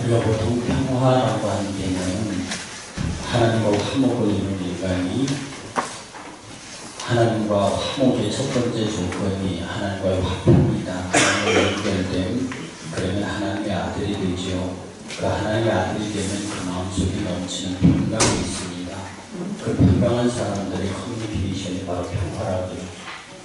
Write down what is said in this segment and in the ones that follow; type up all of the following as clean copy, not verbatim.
우리가 보통 평화라고 하는 개념은 하나님과 화목을 이루는 인간이 하나님과 화목의 첫 번째 조건이 하나님과의 화평이다. 하나님과 연결된 그러면 하나님의 아들이 되지요. 그 하나님의 아들이 되면 그 마음속에 넘치는 평강이 있습니다. 그 평강한 사람들의 커뮤니케이션이 바로 평화라고 해요.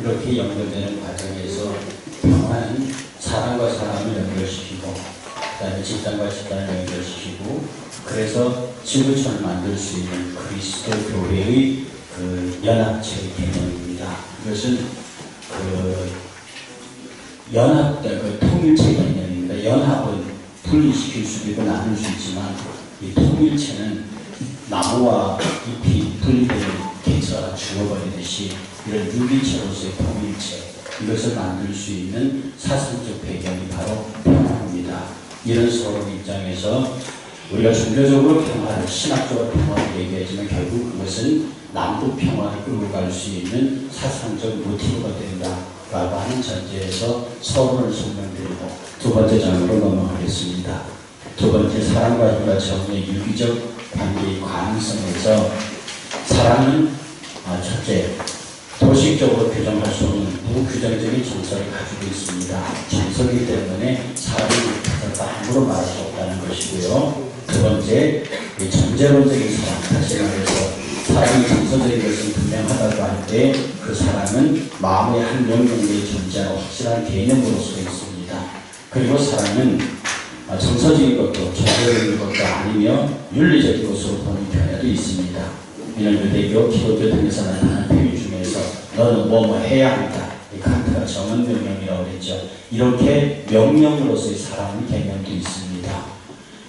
이렇게 연결되는 과정에서 평화는 사람과 사람을 연결시키고 그 다음에 집단과 집단을 연결시키고 그래서 지구촌을 만들 수 있는 그리스도 교회의 그 연합체의 개념입니다. 이것은 그 연합된 그 통일체 개념입니다. 연합은 분리시킬 수도 있고 나눌 수 있지만 이 통일체는 나무와 잎이 분리되는 개체가 죽어버리듯이 이런 유기체로서의 통일체 이것을 만들 수 있는 사상적 배경이 바로 평화입니다. 이런 서로 입장에서 우리가 종교적으로 평화를 신학적으로 평화를 얘기하지만 결국 그것은 남북 평화를 끌고 갈 수 있는 사상적 모티브가 된다라고 하는 전제에서 서론을 설명드리고 두 번째 장으로 넘어가겠습니다. 두 번째 사랑과 힘과 정의의 유기적 관계의 가능성에서 사랑은 첫째 도식적으로 규정할 수 없는 무규정적인 정서를 가지고 있습니다. 정서이기 때문에 사람이 함부로 말할 수 없다는 것이고요. 두 번째, 전제론적인 사랑, 다시 말해서 사랑이 정서적인 것은 분명하다고 할 때 그 사랑은 마음의 한 영역에 존재하는 확실한 개념으로서 있습니다. 그리고 사랑은 정서적인 것도 정서적인 것도 아니며 윤리적인 것으로 보는 견해도 있습니다. 이런 유대교, 기독교 등에서 나타나는 표현 중에서 너는 뭐 해야 한다. 이 칸트가 정언 명령이라고 했죠. 이렇게 명령으로서의 사랑의 개념도 있습니다.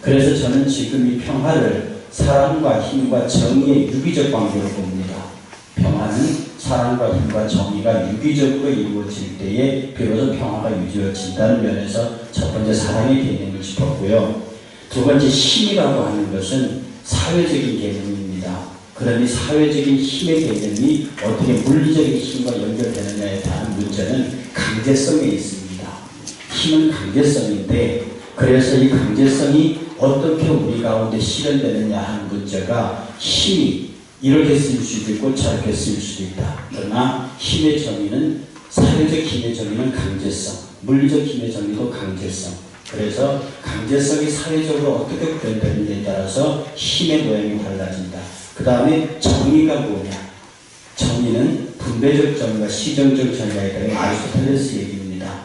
그래서 저는 지금 이 평화를 사랑과 힘과 정의의 유기적 관계로 봅니다. 평화는 사랑과 힘과 정의가 유기적으로 이루어질 때에 비로소 평화가 유지해진다는 면에서 첫 번째 사랑의 개념을 짚었고요. 두 번째 힘이라고 하는 것은 사회적인 개념입니다. 그러니 사회적인 힘의 개념이 어떻게 물리적인 힘과 연결되느냐에 대한 문제는 강제성에 있습니다. 힘은 강제성인데 그래서 이 강제성이 어떻게 우리 가운데 실현되느냐 하는 문제가 힘이 이렇게 쓰일 수도 있고 저렇게 쓰일 수도 있다. 그러나 힘의 정의는 사회적 힘의 정의는 강제성, 물리적 힘의 정의도 강제성. 그래서 강제성이 사회적으로 어떻게 구현되느냐에 따라서 힘의 모양이 달라진다. 그 다음에 정의가 뭐냐? 정의는 분배적 정의와 시정적 정의에 대한 아리스토텔레스 얘기입니다.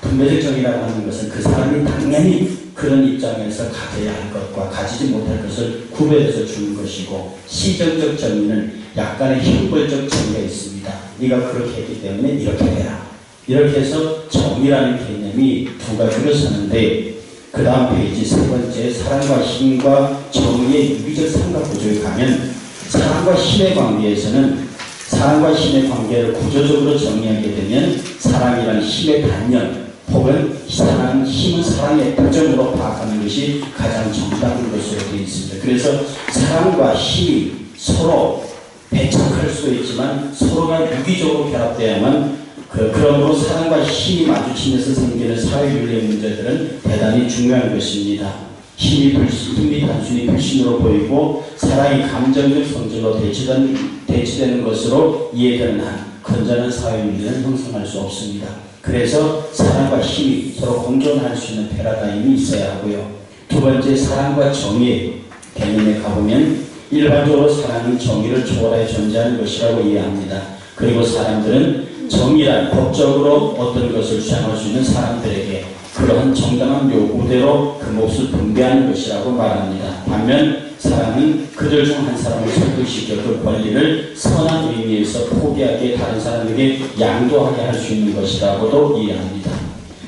분배적 정의라고 하는 것은 그 사람이 당연히 그런 입장에서 가져야 할 것과 가지지 못할 것을 구별해서 주는 것이고 시정적 정의는 약간의 형벌적 정의가 있습니다. 네가 그렇게 했기 때문에 이렇게 해라. 이렇게 해서 정의라는 개념이 두 가지로 서는데 그 다음 페이지 세 번째 사랑과 힘과 정의의 유기적 삼각구조에 가면 사랑과 힘의 관계에서는 사랑과 힘의 관계를 구조적으로 정의하게 되면 사랑이란 힘의 단연 혹은 사랑, 힘은 사랑의 표정으로 파악하는 것이 가장 정답인 것으로 되어 있습니다. 그래서 사랑과 힘이 서로 배척할 수도 있지만 서로가 유기적으로 결합되어야만 그러므로 사랑과 힘이 마주치면서 생기는 사회윤리의 문제들은 대단히 중요한 것입니다. 힘이 단순히 불신으로 보이고 사랑이 감정적 성질로 대치되는 것으로 이해되는 한 건전한 사회윤리는 형성할 수 없습니다. 그래서 사랑과 힘이 서로 공존할 수 있는 패러다임이 있어야 하고요. 두 번째 사랑과 정의의 개념에 가보면 일반적으로 사랑은 정의를 초월해 존재하는 것이라고 이해합니다. 그리고 사람들은 정의란 법적으로 어떤 것을 주장할 수 있는 사람들에게 그러한 정당한 요구대로 그 몫을 분배하는 것이라고 말합니다. 반면 사랑은 그들 중 한 사람을 설득시켜 그 권리를 선한 의미에서 포기하게 다른 사람에게 양도하게 할 수 있는 것이라고도 이해합니다.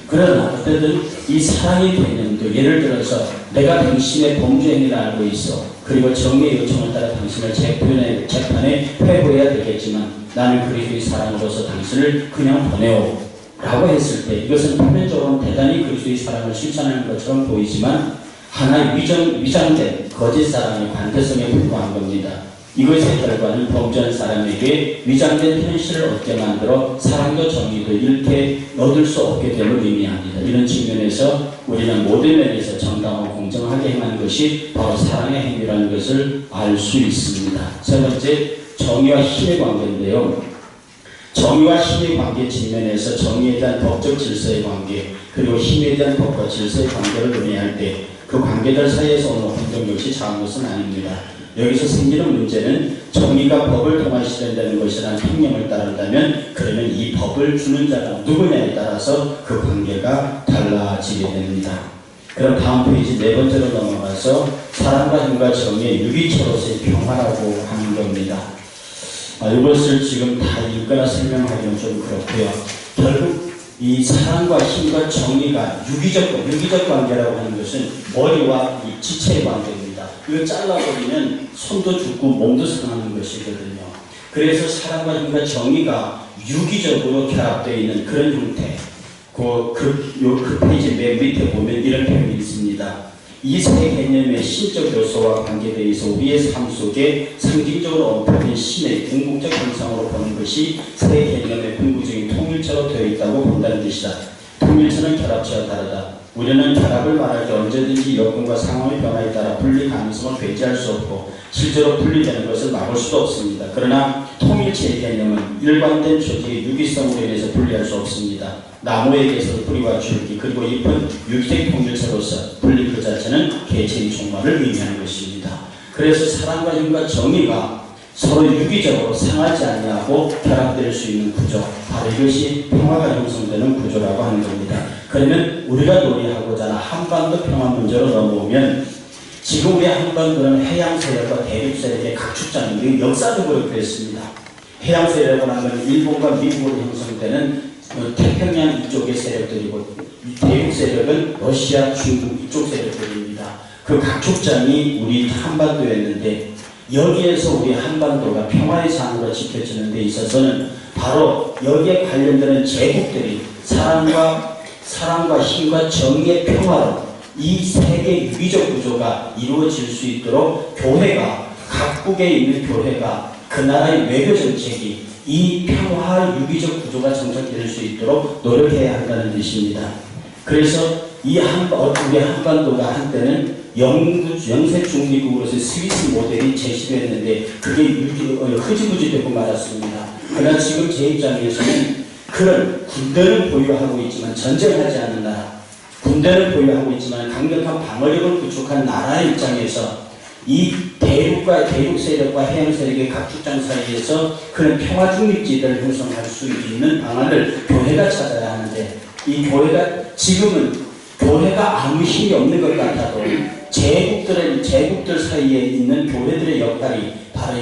그러나 어쨌든 이 사랑의 개념도 예를 들어서 내가 당신의 범죄 행위를 알고 있어. 그리고 정의의 요청을 따라 당신을 재판에 회부해야 되겠지만 나는 그리스도의 사랑으로서 당신을 그냥 보내오 라고 했을 때 이것은 표면적으로는 대단히 그리스도의 사랑을 실천하는 것처럼 보이지만 하나의 위장된 거짓 사랑의 관대성에 불과한 겁니다. 이것의 결과는 범죄한 사람에게 위장된 현실을 얻게 만들어 사랑도 정의도 이렇게 얻을 수 없게 됨을 의미합니다. 이런 측면에서 우리는 모든 면에서 정당한 공정하게 행하는 것이 바로 사랑의 행위라는 것을 알 수 있습니다. 세 번째, 정의와 힘의 관계인데요. 정의와 힘의 관계 측면에서 정의에 대한 법적 질서의 관계, 그리고 힘에 대한 법과 질서의 관계를 논의할 때 그 관계들 사이에서 오는 혼동 역시 작은 것은 아닙니다. 여기서 생기는 문제는 정의가 법을 통해 실현되는 것이라는 평령을 따른다면 그러면 이 법을 주는 자가 누구냐에 따라서 그 관계가 달라지게 됩니다. 그럼 다음 페이지 네 번째로 넘어가서 사랑과 힘과 정의의 유기체로서의 평화라고 하는 겁니다. 이것을 지금 다 읽거나 설명하기는 좀 그렇고요. 결국 이 사랑과 힘과 정의가 유기적 관계라고 하는 것은 머리와 이 지체의 관계입니다. 이거 잘라버리면 손도 죽고 몸도 상하는 것이거든요. 그래서 사랑과 힘과 정의가 유기적으로 결합되어 있는 그런 형태. 그 페이지 맨 밑에 보면 이런 표현이 있습니다. 이 세 개념의 신적 요소와 관계되어 있어 우리의 삶 속에 상징적으로 엎어진 신의 궁극적 형상으로 보는 것이 세 개념의 궁극적인 통일체로 되어 있다고 본다는 뜻이다. 통일체는 결합체와 다르다. 우리는 결합을 말할 때 언제든지 여건과 상황의 변화에 따라 분리 가능성을 배제할 수 없고 실제로 분리되는 것을 막을 수도 없습니다. 그러나 통일체의 개념은 일관된 조직의 유기성으로 인해서 분리할 수 없습니다. 나무에게서 뿌리와 줄기 그리고 잎은 유기적 통일체로서 분리 그 자체는 개체의 종말을 의미하는 것입니다. 그래서 사랑과 힘과 정의가 서로 유기적으로 상하지 아니하고 결합될 수 있는 구조, 바로 이것이 평화가 형성되는 구조라고 하는 겁니다. 그러면 우리가 논의하고자 하는 한반도 평화 문제로 넘어오면 지금 우리 한반도는 해양 세력과 대륙 세력의 각축장인데 역사적으로 그랬습니다. 해양 세력은 하면 일본과 미국으로 형성되는 태평양 이쪽의 세력들이고 대륙 세력은 러시아, 중국 이쪽 세력들입니다. 그 각축장이 우리 한반도였는데 여기에서 우리 한반도가 평화의 장으로 지켜지는 데 있어서는 바로 여기에 관련되는 제국들이 사랑과 힘과 정의의 평화로 이 세계 유기적 구조가 이루어질 수 있도록 교회가, 각국에 있는 교회가 그 나라의 외교 정책이 이 평화 유기적 구조가 정착될 수 있도록 노력해야 한다는 뜻입니다. 그래서 우리 한반도가 한때는 영세 중립국으로서 스위스 모델이 제시됐는데 그게 흐지부지 되고 말았습니다. 그러나 지금 제 입장에서는 그런 군대를 보유하고 있지만 전쟁하지 않는 나라, 군대를 보유하고 있지만 강력한 방어력을 구축한 나라의 입장에서 이 대륙 세력과 해양 세력의 각축장 사이에서 그런 평화 중립지대를 형성할 수 있는 방안을 교회가 찾아야 하는데 이 교회가 지금은 교회가 아무 힘이 없는 것 같아도 제국들 사이에 있는 교회들의 역할이 바로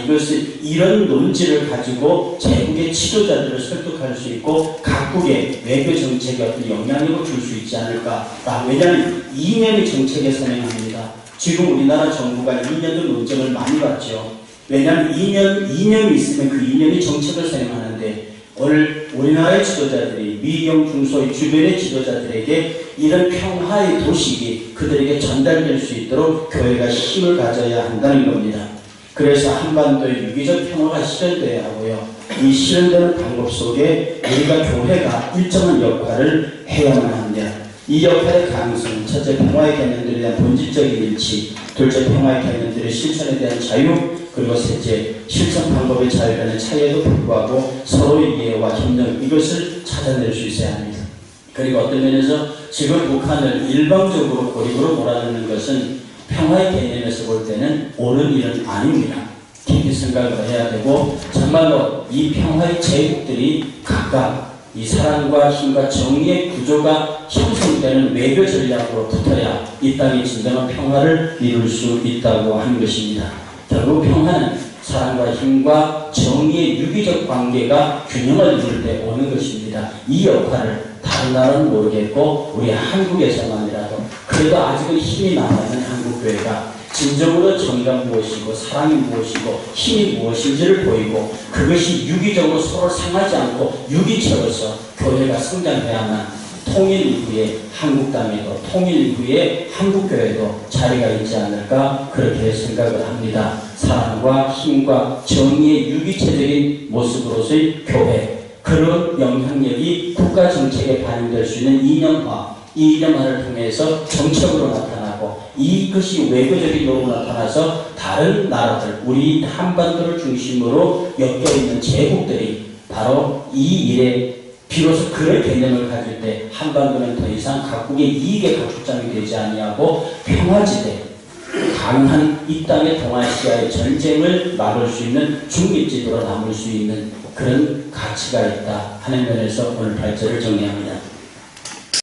이런 논지를 가지고 제국의 지도자들을 설득할 수 있고 각국의 외교 정책에 어떤 영향력을 줄 수 있지 않을까. 왜냐하면 2년의 정책에 선행합니다. 지금 우리나라 정부가 2년도 논쟁을 많이 받죠. 왜냐하면 2년이 있으면 그 2년이 정책을 선행하는데 오늘 우리나라의 지도자들이 미영 중소의 주변의 지도자들에게 이런 평화의 도식이 그들에게 전달될 수 있도록 교회가 힘을 가져야 한다는 겁니다. 그래서 한반도의 유기적 평화가 실현돼야 하고요. 이 실현되는 방법 속에 우리가 교회가 일정한 역할을 해야만 합니다. 이 역할의 가능성은 첫째, 평화의 개념들에 대한 본질적인 일치, 둘째, 평화의 개념들의 실천에 대한 자유, 그리고 셋째, 실천 방법의 자유라는 차이에도 불구하고 서로의 이해와 협력, 이것을 찾아낼 수 있어야 합니다. 그리고 어떤 면에서 지금 북한을 일방적으로 고립으로 몰아넣는 것은 평화의 개념에서 볼 때는 옳은 일은 아닙니다. 깊이 생각을 해야 되고 정말로 이 평화의 제국들이 각각 이 사랑과 힘과 정의의 구조가 형성되는 외교 전략으로 붙어야 이 땅의 진정한 평화를 이룰 수 있다고 하는 것입니다. 결국 평화는 사랑과 힘과 정의의 유기적 관계가 균형을 이룰 때 오는 것입니다. 이 역할을 다른 나라는 모르겠고 우리 한국에서만이라도 그래도 아직은 힘이 남아있는 한국교회가 진정으로 정의가 무엇이고 사랑이 무엇이고 힘이 무엇인지를 보이고 그것이 유기적으로 서로 상하지 않고 유기체로서 교회가 성장해야만 통일 이후에 한국 땅에도 통일 이후에 한국교회도 자리가 있지 않을까 그렇게 생각을 합니다. 사랑과 힘과 정의의 유기체적인 모습으로서의 교회, 그런 영향력이 국가 정책에 반영될 수 있는 이념화, 이 이념화를 통해서 정책으로 나타나고 이것이 외교적인 노릇으로 나타나서 다른 나라들, 우리 한반도를 중심으로 엮여있는 제국들이 바로 이 일에 비로소 그런 개념을 가질 때 한반도는 더 이상 각국의 이익에 가축장이 되지 아니하고 평화지대, 강한 이 땅의 동아시아의 전쟁을 막을 수 있는 중립지도로 남을 수 있는 그런 가치가 있다 하는 면에서 오늘 발제를 정리합니다.